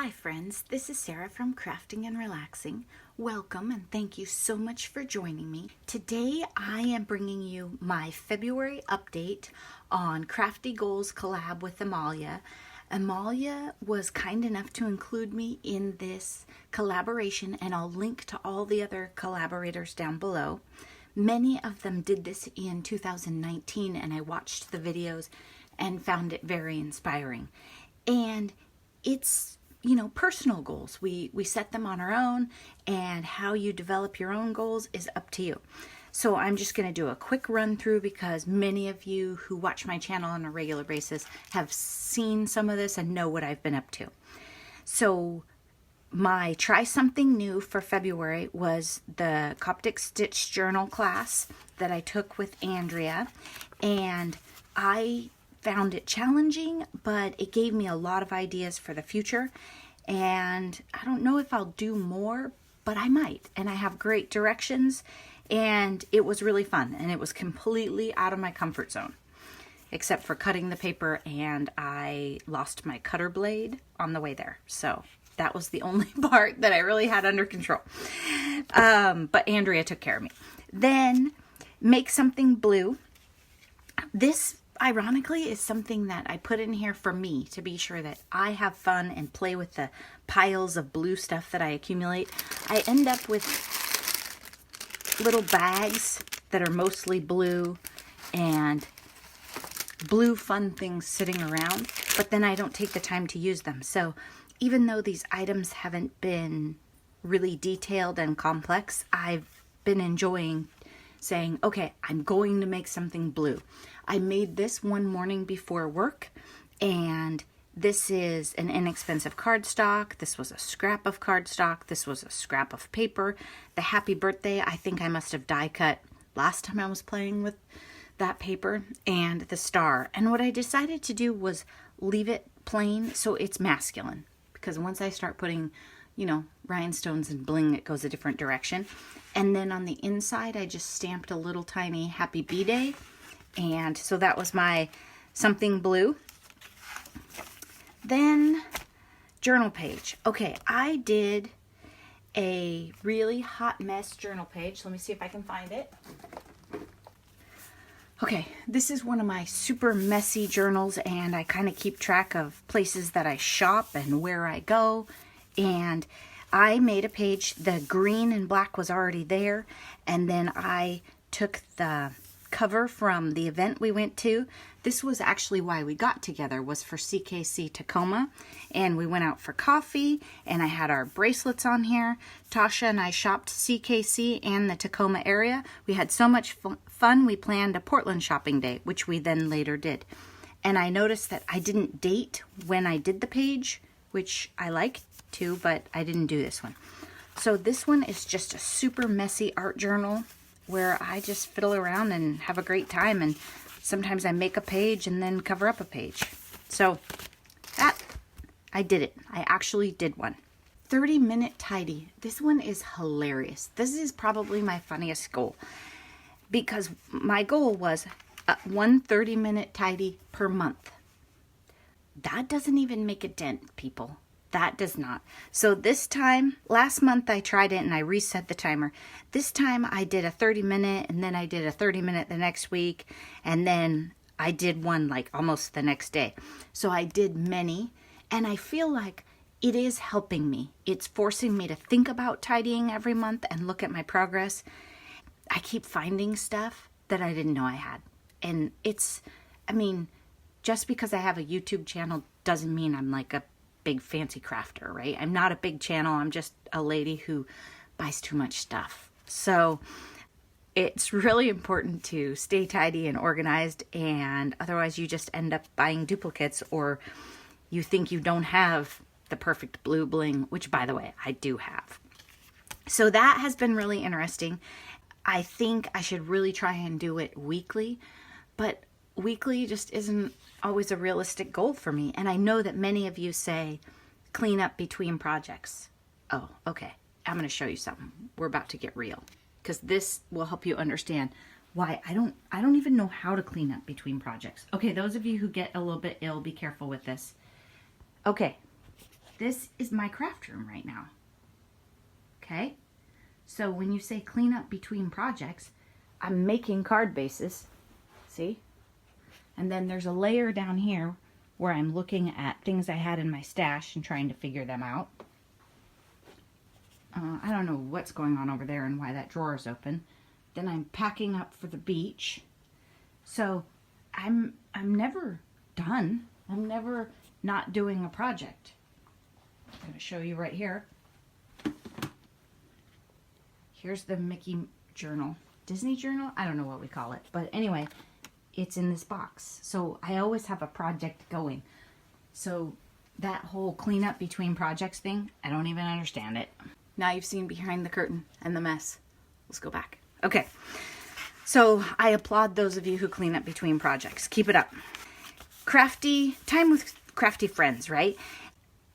Hi friends, this is Sarah from Crafting and Relaxing. Welcome and thank you so much for joining me. Today I am bringing you my February update on Crafty Goals collab with Amalia. Amalia was kind enough to include me in this collaboration, and I'll link to all the other collaborators down below. Many of them did this in 2019 and I watched the videos and found it very inspiring. And it's personal goals. We set them on our own, and how you develop your own goals is up to you. So I'm just going to do a quick run through because many of you who watch my channel on a regular basis have seen some of this and know what I've been up to. So my try something new for February was the Coptic Stitch Journal class that I took with Andrea, and I found it challenging, but it gave me a lot of ideas for the future. And I don't know if I'll do more, but I might. And I have great directions, and it was really fun. And it was completely out of my comfort zone, except for cutting the paper, and I lost my cutter blade on the way there. So that was the only part that I really had under control. But Andrea took care of me. Then make something blue. This ironically is something that I put in here for me to be sure that I have fun and play with the piles of blue stuff that I accumulate. I end up with little bags that are mostly blue and blue fun things sitting around, but then I don't take the time to use them. So even though these items haven't been really detailed and complex, I've been enjoying saying, okay, I'm going to make something blue. I made this one morning before work, and this is an inexpensive cardstock. This was a scrap of cardstock. This was a scrap of paper. The happy birthday, I think I must have die cut last time I was playing with that paper, and the star. And what I decided to do was leave it plain so it's masculine, because once I start putting rhinestones and bling, it goes a different direction. And then on the inside, I just stamped a little tiny happy B-Day. And so that was my something blue. Then journal page. Okay, I did a really hot mess journal page. Let me see if I can find it. Okay, this is one of my super messy journals, and I kind of keep track of places that I shop and where I go. And I made a page. The green and black was already there, and then I took the cover from the event we went to. This was actually why we got together, was for CKC Tacoma, and we went out for coffee, and I had our bracelets on here. Tasha and I shopped CKC and the Tacoma area. We had so much fun, we planned a Portland shopping day, which we then later did. And I noticed that I didn't date when I did the page, which I like to, but I didn't do this one. So this one is just a super messy art journal where I just fiddle around and have a great time, and sometimes I make a page and then cover up a page. So that, I did it. I actually did one. 30-minute tidy. This one is hilarious. This is probably my funniest goal, because my goal was one 30-minute tidy per month. That doesn't even make a dent, people. That does not. So this time, last month I tried it and I reset the timer. This time I did a 30-minute, and then I did a 30-minute the next week, and then I did one like almost the next day. So I did many, and I feel like it is helping me. It's forcing me to think about tidying every month and look at my progress. I keep finding stuff that I didn't know I had. And just because I have a YouTube channel doesn't mean I'm like a big fancy crafter, right? I'm not a big channel. I'm just a lady who buys too much stuff. So it's really important to stay tidy and organized, and otherwise you just end up buying duplicates, or you think you don't have the perfect blue bling, which by the way, I do have. So that has been really interesting. I think I should really try and do it weekly, but weekly just isn't always a realistic goal for me. And I know that many of you say clean up between projects. Oh, okay. I'm going to show you something. We're about to get real, because this will help you understand why I don't even know how to clean up between projects. Okay, those of you who get a little bit ill, be careful with this. Okay, this is my craft room right now. Okay? So when you say clean up between projects, I'm making card bases. See? And then there's a layer down here where I'm looking at things I had in my stash and trying to figure them out. I don't know what's going on over there and why that drawer is open. Then I'm packing up for the beach. So I'm never done. I'm never not doing a project. I'm going to show you right here. Here's the Mickey journal. Disney journal? I don't know what we call it. But anyway, it's in this box. So I always have a project going. So that whole cleanup between projects thing, I don't even understand it. Now you've seen behind the curtain and the mess. Let's go back. Okay. So I applaud those of you who clean up between projects. Keep it up. Crafty, time with crafty friends, right?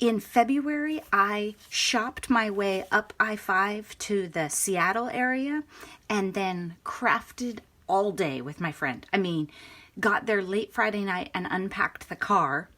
In February, I shopped my way up I-5 to the Seattle area and then crafted all day with my friend. I mean, got there late Friday night and unpacked the car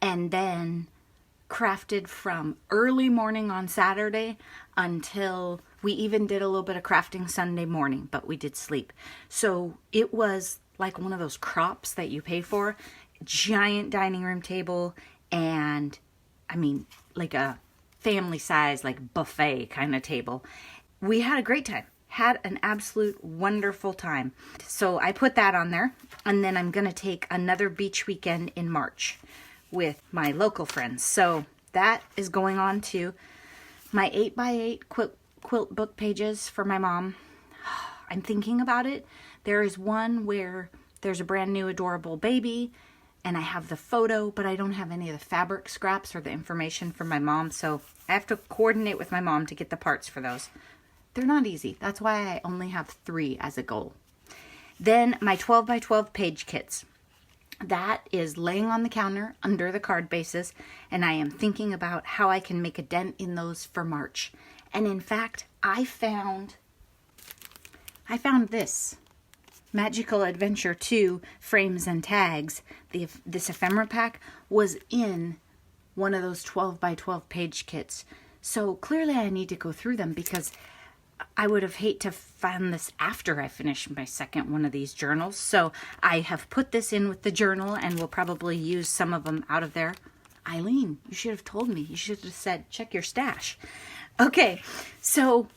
and then crafted from early morning on Saturday until we even did a little bit of crafting Sunday morning, but we did sleep. So it was like one of those crops that you pay for, giant dining room table, and I mean, like a family size, like buffet kind of table. We had a great time. Had an absolute wonderful time. So I put that on there. And then I'm going to take another beach weekend in March with my local friends. So that is going on to my 8x8 quilt book pages for my mom. I'm thinking about it. There is one where there's a brand new adorable baby and I have the photo, but I don't have any of the fabric scraps or the information from my mom. So I have to coordinate with my mom to get the parts for those. They're not easy. That's why I only have 3 as a goal. Then my 12x12 page kits. That is laying on the counter under the card bases, and I am thinking about how I can make a dent in those for March. And in fact, I found this. Magical Adventure 2 frames and tags. This ephemera pack was in one of those 12x12 page kits. So clearly I need to go through them because I would have hated to find this after I finished my second one of these journals. So I have put this in with the journal and will probably use some of them out of there. Eileen, you should have told me. You should have said, check your stash. Okay, so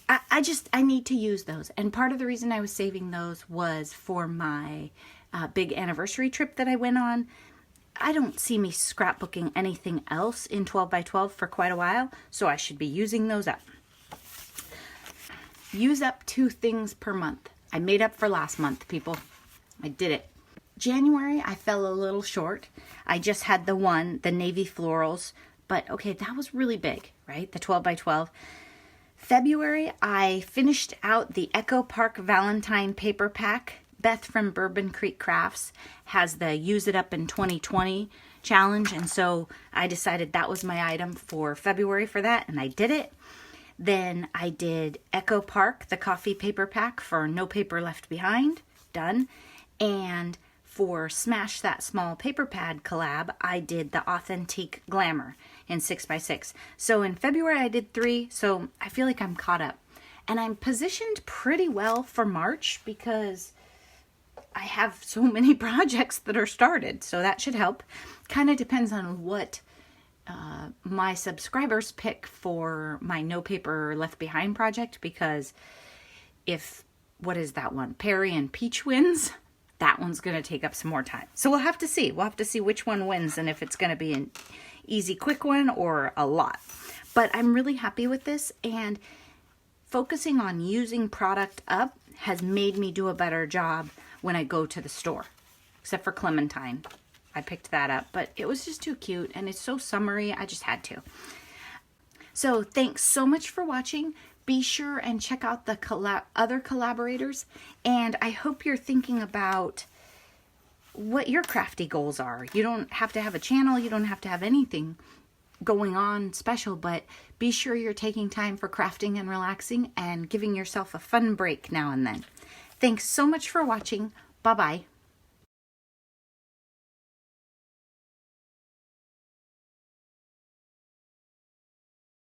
I need to use those. And part of the reason I was saving those was for my big anniversary trip that I went on. I don't see me scrapbooking anything else in 12x12 for quite a while, so I should be using those up. Use up 2 things per month. I made up for last month, people. I did it. January, I fell a little short. I just had the navy florals, but okay, that was really big, right? The 12x12. February, I finished out the Echo Park Valentine paper pack. Beth from Bourbon Creek Crafts has the Use It Up in 2020 challenge, and so I decided that was my item for February for that, and I did it. Then I did Echo Park, the coffee paper pack for No Paper Left Behind, done. And for Smash That Small Paper Pad collab, I did the Authentique Glamour in 6x6. So in February I did 3, so I feel like I'm caught up. And I'm positioned pretty well for March because I have so many projects that are started, so that should help. Kind of depends on what my subscribers pick for my No Paper Left Behind project, because what is that one? Perry and Peach wins, that one's going to take up some more time. So we'll have to see. We'll have to see which one wins and if it's going to be an easy, quick one or a lot. But I'm really happy with this, and focusing on using product up has made me do a better job when I go to the store, except for Clementine. I picked that up, but it was just too cute and it's so summery. I just had to. So thanks so much for watching. Be sure and check out the other collaborators, and I hope you're thinking about what your crafty goals are. You don't have to have a channel. You don't have to have anything going on special, but be sure you're taking time for crafting and relaxing and giving yourself a fun break now and then. Thanks so much for watching. Bye-bye.